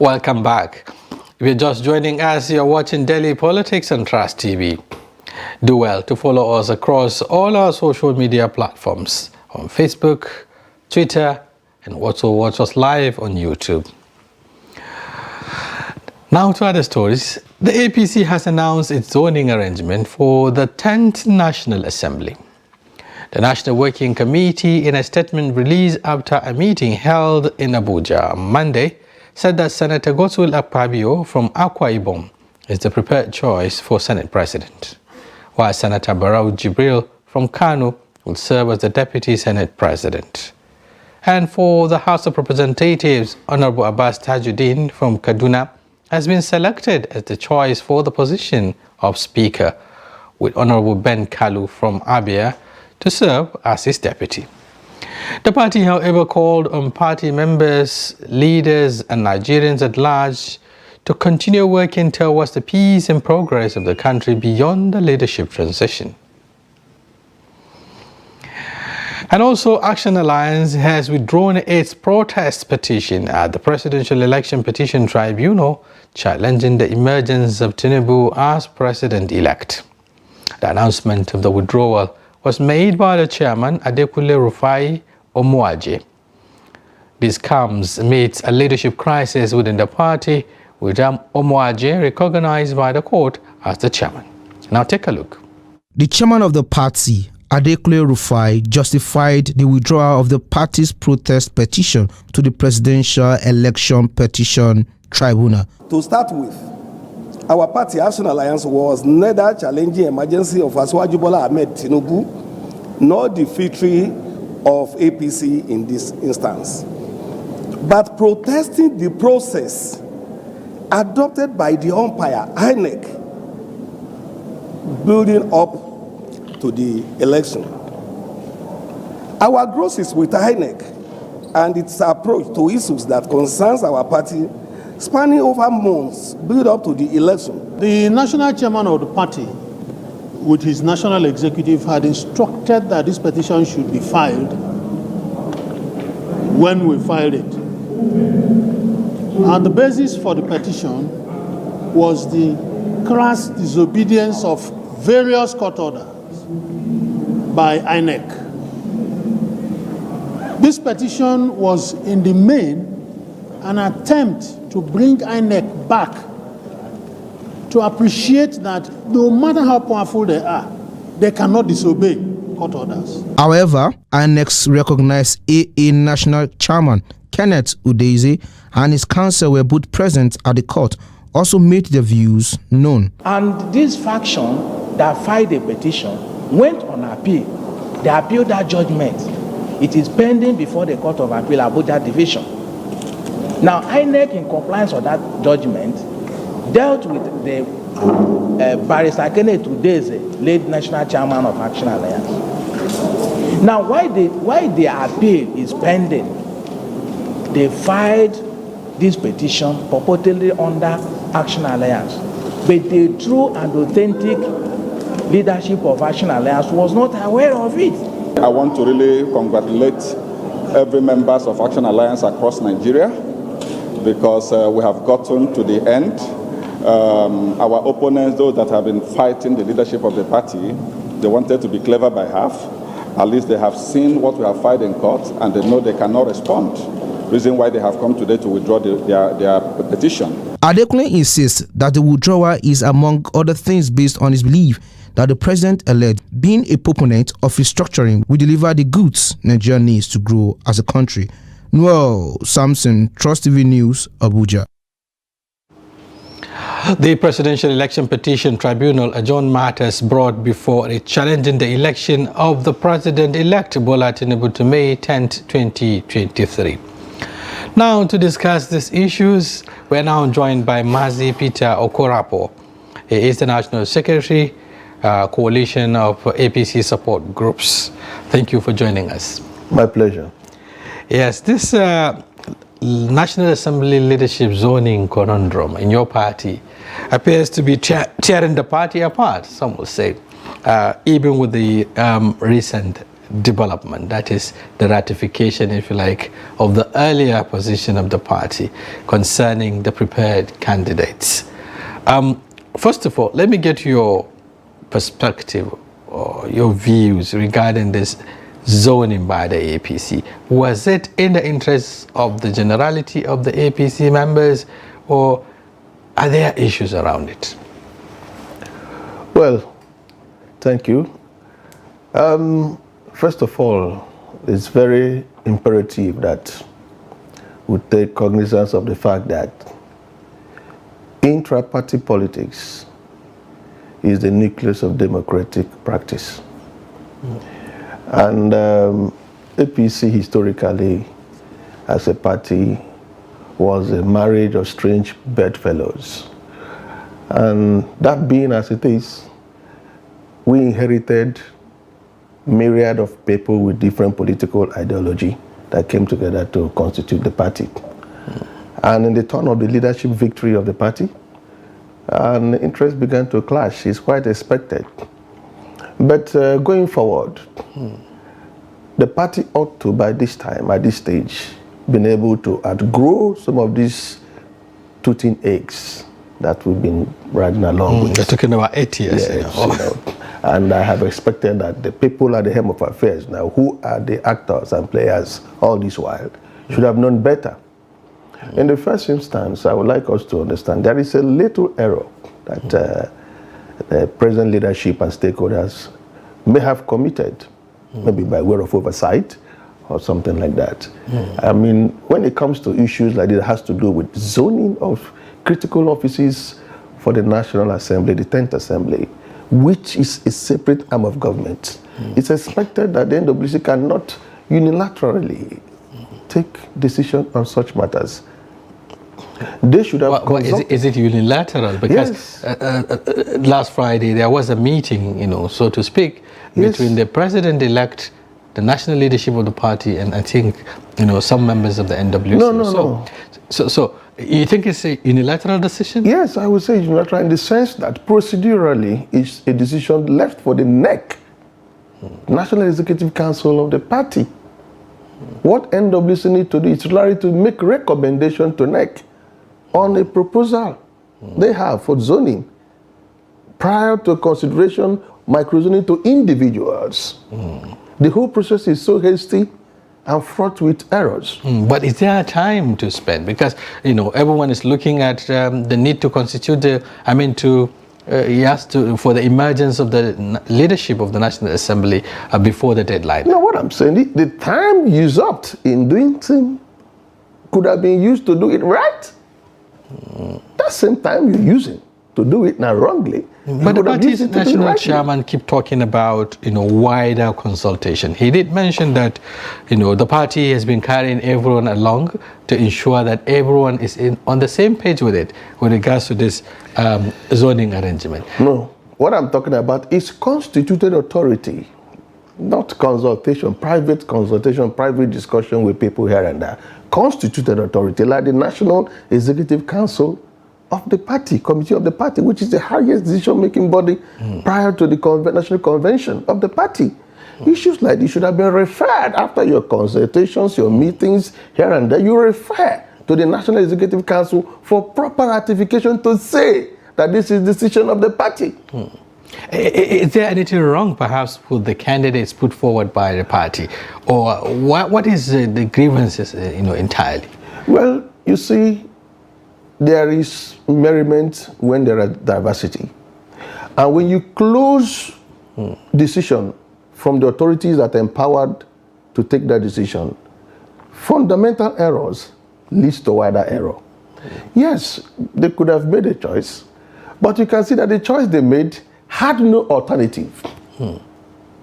Welcome back. If you're just joining us, you're watching Daily Politics on Trust TV. Do well to follow us across all our social media platforms on Facebook, Twitter, and also watch us live on YouTube. Now to other stories. The APC has announced its zoning arrangement for the 10th National Assembly. The National Working Committee, in a statement released after a meeting held in Abuja on Monday, said that Senator Godswill Akpabio from Akwa Ibom is the preferred choice for Senate President, while Senator Barau Jibril from Kano will serve as the Deputy Senate President. And for the House of Representatives, Honorable Abbas Tajuddin from Kaduna has been selected as the choice for the position of Speaker, with Honorable Ben Kalu from Abia to serve as his deputy. The party, however, called on party members, leaders and Nigerians at large to continue working towards the peace and progress of the country beyond the leadership transition. And also, Action Alliance has withdrawn its protest petition at the Presidential Election Petition Tribunal, challenging the emergence of Tinubu as president-elect. The announcement of the withdrawal was made by the chairman, Adekunle Rufai Omuaje. This comes amidst a leadership crisis within the party, with Omuaje recognized by the court as the chairman. Now take a look. The chairman of the party, Adekunle Rufai, justified the withdrawal of the party's protest petition to the Presidential Election Petition Tribunal. To start with, our party, Action Alliance, was neither challenging emergency of Asiwaju Bola Ahmed Tinubu nor the victory of APC in this instance, but protesting the process adopted by the umpire, INEC, building up to the election. Our growth is with INEC and its approach to issues that concerns our party spanning over months build up to the election. The national chairman of the party, with his national executive, had instructed that this petition should be filed when we filed it. And the basis for the petition was the crass disobedience of various court orders by INEC. This petition was in the main an attempt to bring INEC back to appreciate that no matter how powerful they are, they cannot disobey court orders. However, INEC recognized AA National Chairman Kenneth Udeze and his counsel were both present at the court, also made their views known. And this faction that filed a petition went on appeal. They appealed that judgment. It is pending before the Court of Appeal Abuja Division. Now, INEC, in compliance with that judgment, dealt with the Barrister Kenneth Udeze, late national chairman of Action Alliance. Now, why the appeal is pending, they filed this petition purportedly under Action Alliance, but the true and authentic leadership of Action Alliance was not aware of it. I want to really congratulate every members of Action Alliance across Nigeria, because we have gotten to the end. Our opponents, those that have been fighting the leadership of the party, they wanted to be clever by half. At least they have seen what we have filed in court and they know they cannot respond. Reason why they have come today to withdraw their petition. Adekunle insists that the withdrawal is, among other things, based on his belief that the president-elect, being a proponent of restructuring, will deliver the goods Nigeria needs to grow as a country. Noel Samson, Trust TV News, Abuja. The Presidential Election Petition Tribunal adjourned matters brought before it challenging the election of the President-elect Bola Tinubu to May 10, 2023. Now, to discuss these issues, we are now joined by Mazi Peter Okorafor. He is the National Secretary, Coalition of APC Support Groups. Thank you for joining us. My pleasure. Yes, this National Assembly leadership zoning conundrum in your party appears to be tearing the party apart, some will say, even with the recent development, that is the ratification, if you like, of the earlier position of the party concerning the prepared candidates. First of all, let me get your perspective or your views regarding this zoning by the APC. Was it in the interest of the generality of the APC members, or are there issues around it? Well, thank you. First of all, it's very imperative that we take cognizance of the fact that intra-party politics is the nucleus of democratic practice. And APC historically, as a party, was a marriage of strange bedfellows. And that being as it is, we inherited myriad of people with different political ideology that came together to constitute the party. And in the turn of the leadership victory of the party, and interest began to clash. It's quite expected. But going forward, the party ought to, by this time, at this stage, been able to outgrow some of these tootling aches that we've been riding along with. You're talking about 8 years. Yes, you know. And I have expected that the people at the helm of affairs now, who are the actors and players all this while, should have known better. In the first instance, I would like us to understand there is a little error that the present leadership and stakeholders may have committed, maybe by way of oversight or something like that. I mean, when it comes to issues like this, it has to do with zoning of critical offices for the National Assembly, the 10th Assembly, which is a separate arm of government. It's expected that the NWC cannot unilaterally take decision on such matters. They should have is it unilateral? Because yes. Last Friday there was a meeting, so to speak, between the president-elect, the national leadership of the party, and I think, some members of the NWC. No. So you think it's a unilateral decision? Yes, I would say unilateral in the sense that procedurally it's a decision left for the NEC, National Executive Council of the party. What NWC need to do is really to make recommendation to NEC on a proposal they have for zoning prior to consideration microzoning to individuals. The whole process is so hasty and fraught with errors. But is there time to spend? Because everyone is looking at the need to constitute for the emergence of the leadership of the National Assembly before the deadline. What I'm saying, the time used up in doing things could have been used to do it right. That same time you're using to do it now wrongly. But the party's national chairman keep talking about wider consultation. He did mention that the party has been carrying everyone along to ensure that everyone is on the same page with it with regards to this zoning arrangement. No, what I'm talking about is constituted authority, not consultation, private discussion with people here and there. Constituted authority like the National Executive Council of the party, committee of the party, which is the highest decision-making body prior to the National Convention of the party. Issues like this should have been referred after your consultations, your meetings here and there. You refer to the National Executive Council for proper ratification to say that this is the decision of the party. Is there anything wrong, perhaps, with the candidates put forward by the party, or what is the grievances, entirely? Well, you see, there is merriment when there is diversity, and when you close decision from the authorities that are empowered to take that decision, fundamental errors leads to wider error. Yes, they could have made a choice, but you can see that the choice they made had no alternative.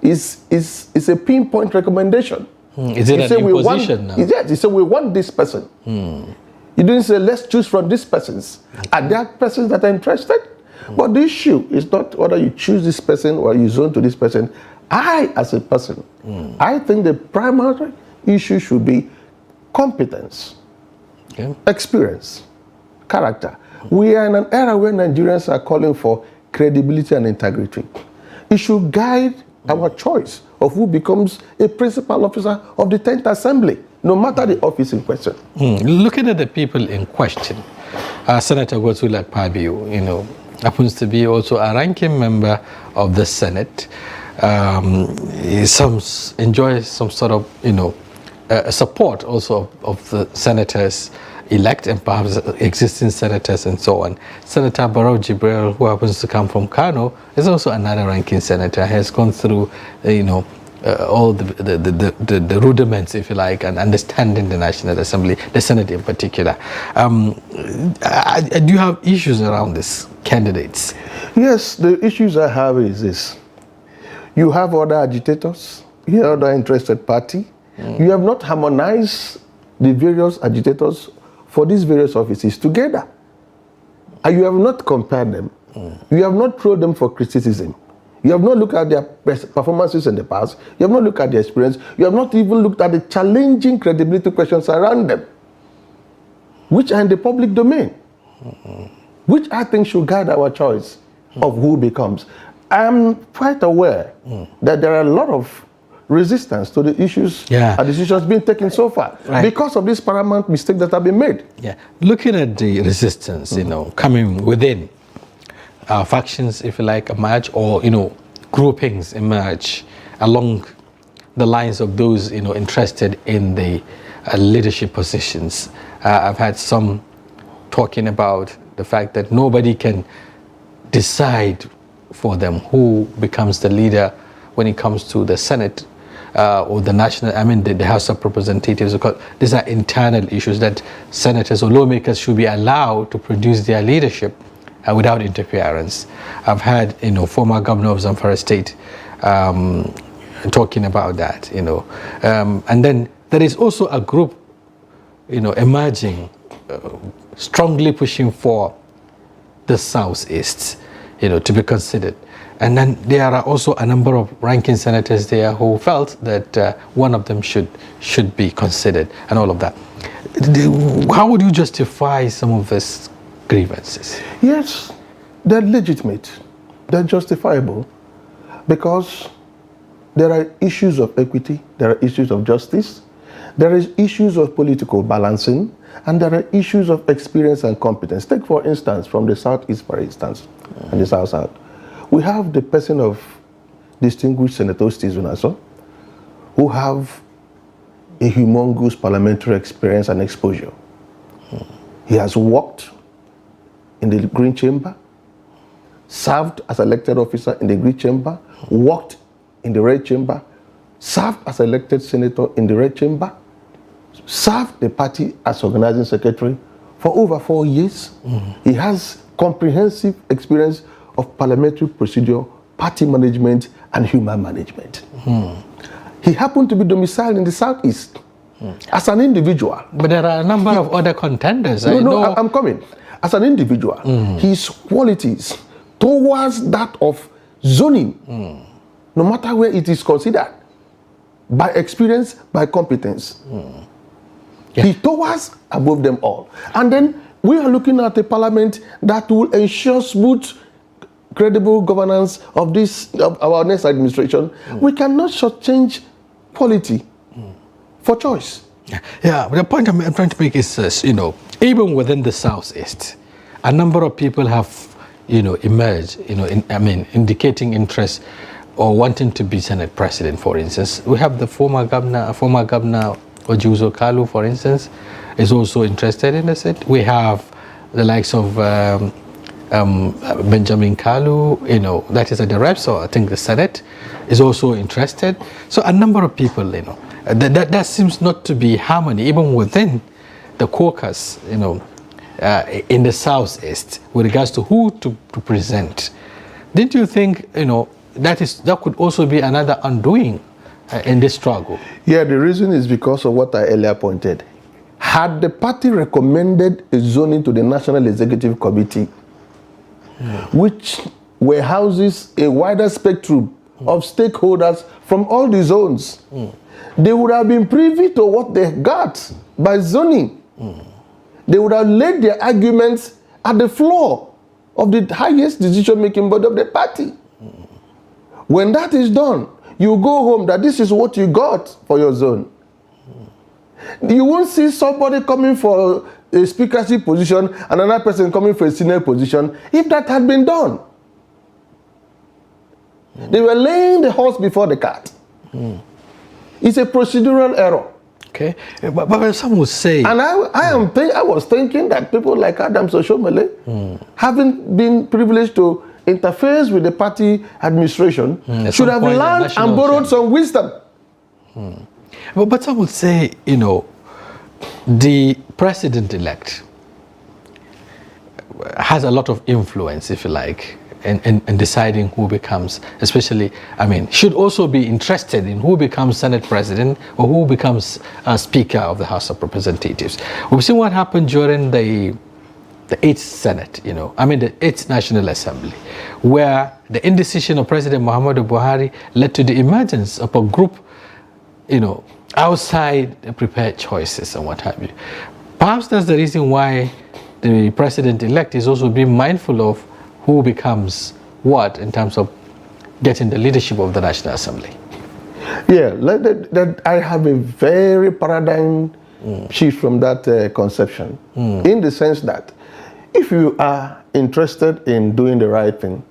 It's a pinpoint recommendation. Is it an imposition now? Yes, you say we want this person. You didn't say let's choose from these persons. Are there persons that are interested? But the issue is not whether you choose this person or you zone to this person. I, as a person, I think the primary issue should be competence, experience, character. We are in an era where Nigerians are calling for credibility and integrity. It should guide our choice of who becomes a principal officer of the 10th Assembly, no matter the office in question. Looking at the people in question, Senator Godswill Akpabio, happens to be also a ranking member of the Senate. Enjoys some sort of, support also of the senators elect and perhaps existing senators and so on. Senator Barrow Jibril, who happens to come from Kano, is also another ranking senator. Has gone through, all the rudiments, if you like, and understanding the National Assembly, the Senate in particular. Do you have issues around these candidates? Yes, the issues I have is this. You have other agitators, you have other interested party. You have not harmonized the various agitators for these various offices together. And you have not compared them. You have not thrown them for criticism. You have not looked at their performances in the past. You have not looked at their experience. You have not even looked at the challenging credibility questions around them, which are in the public domain, which I think should guide our choice of who becomes. I am quite aware that there are a lot of resistance to the issues and decisions being taken so far because of this paramount mistake that have been made. Yeah, looking at the resistance, coming within factions, if you like, emerge, or groupings emerge along the lines of those interested in the leadership positions. I've had some talking about the fact that nobody can decide for them who becomes the leader when it comes to the Senate or the the House of Representatives. Because these are internal issues that senators or lawmakers should be allowed to produce their leadership without interference. I've had former governor of Zamfara State talking about that. And then there is also a group emerging, strongly pushing for the Southeast to be considered. And then there are also a number of ranking senators there who felt that one of them should be considered and all of that. How would you justify some of these grievances? Yes, they're legitimate. They're justifiable because there are issues of equity, there are issues of justice, there is issues of political balancing, and there are issues of experience and competence. Take, for instance, from the Southeast, for instance, and the South-South. We have the person of distinguished Senator Stizunaso, who have a humongous parliamentary experience and exposure. He has worked in the Green Chamber, served as elected officer in the Green Chamber, worked in the Red Chamber, served as elected senator in the Red Chamber, served the party as organizing secretary for over 4 years. He has comprehensive experience of parliamentary procedure, party management, and human management. He happened to be domiciled in the Southeast as an individual. But there are a number of other contenders. I'm coming. As an individual, his qualities towards that of zoning, no matter where it is considered, by experience, by competence, he towards above them all. And then we are looking at a parliament that will ensure smooth, credible governance of our next administration. We cannot shortchange quality for choice. Yeah, but the point I'm trying to make is this, even within the Southeast, a number of people have, emerged, indicating interest or wanting to be Senate President, for instance. We have the former governor Ojuzo Kalu, for instance, is also interested in the Senate. We have the likes of Benjamin Kalu, that is at the reps, so I think the Senate is also interested. So a number of people, that seems not to be harmony, even within the caucus, in the Southeast, with regards to who to present. Didn't you think, that could also be another undoing in this struggle? Yeah, the reason is because of what I earlier pointed. Had the party recommended a zoning to the National Executive Committee, which houses a wider spectrum of stakeholders from all the zones, they would have been privy to what they got by zoning. They would have laid their arguments at the floor of the highest decision-making body of the party. When that is done, you go home that this is what you got for your zone. You won't see somebody coming for a speakership position and another person coming for a senior position if that had been done. They were laying the horse before the cart. It's a procedural error. Okay, but some would say, and I was thinking that people like Adams Oshomole, having been privileged to interface with the party administration, should have learned and borrowed some wisdom. But some would say, you know, the president-elect has a lot of influence, if you like, in deciding who becomes, especially, I mean, should also be interested in who becomes Senate President or who becomes Speaker of the House of Representatives. We've seen what happened during the 8th Senate, you know, I mean the 8th National Assembly, where the indecision of President Muhammadu Buhari led to the emergence of a group, you know, outside the prepared choices and what have you. Perhaps that's the reason why the president-elect is also being mindful of who becomes what in terms of getting the leadership of the National Assembly. Yeah, I have a very paradigm shift from that conception, in the sense that if you are interested in doing the right thing,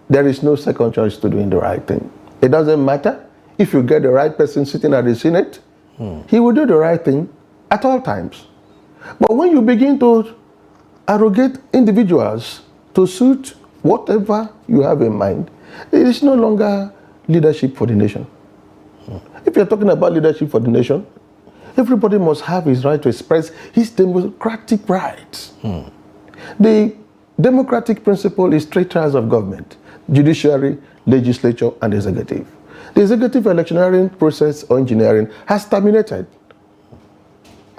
there is no second choice to doing the right thing. It doesn't matter if you get the right person sitting at the Senate, he will do the right thing at all times. But when you begin to arrogate individuals to suit whatever you have in mind, it is no longer leadership for the nation. If you're talking about leadership for the nation, everybody must have his right to express his democratic rights. The democratic principle is three tiers of government: judiciary, legislature, and executive. The executive electioneering process or engineering has terminated.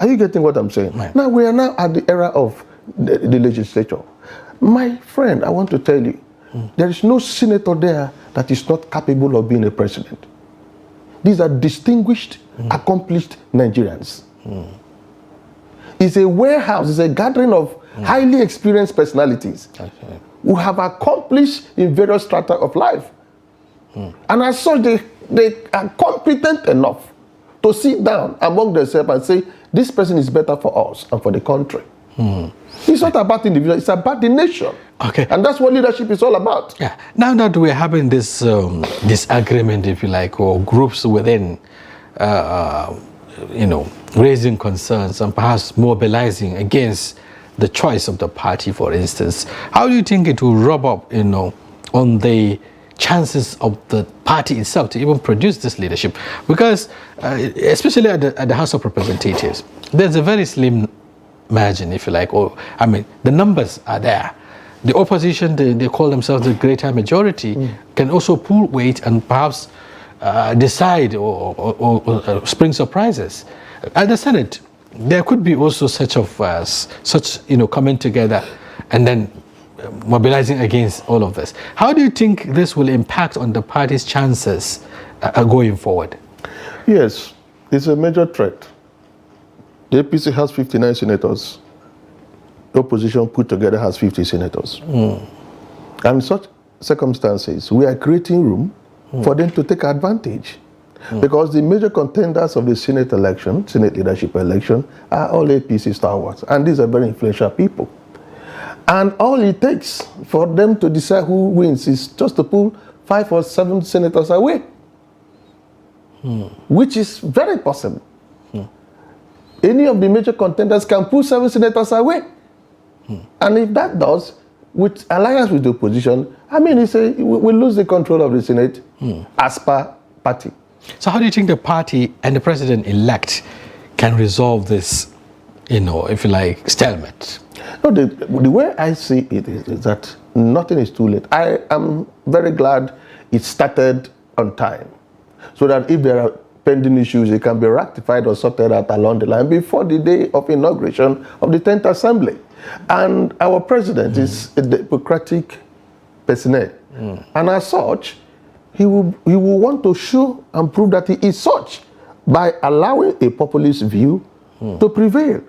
Are you getting what I'm saying? Right. Now we are now at the era of the legislature. My friend, I want to tell you, there is no senator there that is not capable of being a president. These are distinguished, accomplished Nigerians. It's a warehouse, it's a gathering of highly experienced personalities who have accomplished in various strata of life. And as such, they are competent enough to sit down among themselves and say, this person is better for us and for the country. It's not about individuals, it's about the nation. Okay. And that's what leadership is all about. Yeah. Now that we're having this disagreement, if you like, or groups within, you know, raising concerns and perhaps mobilizing against the choice of the party, for instance, how do you think it will rub up, you know, on the chances of the party itself to even produce this leadership? Because, especially at the House of Representatives, there's a very slim margin, if you like, or, I mean, the numbers are there. The opposition, they call themselves the greater majority, can also pull weight and perhaps decide or spring surprises. At the Senate, there could be also such you know, coming together and then mobilizing against all of this. How do you think this will impact on the party's chances going forward? Yes, it's a major threat. The APC has 59 senators. The opposition put together has 50 senators. And in such circumstances, we are creating room for them to take advantage. Because the major contenders of the Senate election, Senate leadership election, are all APC stalwarts. And these are very influential people. And all it takes for them to decide who wins is just to pull 5 or 7 senators away, which is very possible. Any of the major contenders can pull 7 senators away. And if that does, with alliance with the opposition, I mean, we lose the control of the Senate as per party. So how do you think the party and the president-elect can resolve this, you know, if you like, stalemate? No, the way I see it is that nothing is too late. I am very glad it started on time, so that if there are pending issues, it can be rectified or sorted out along the line before the day of inauguration of the 10th Assembly. And our president is a democratic personnel. And as such, he will want to show and prove that he is such by allowing a populist view to prevail.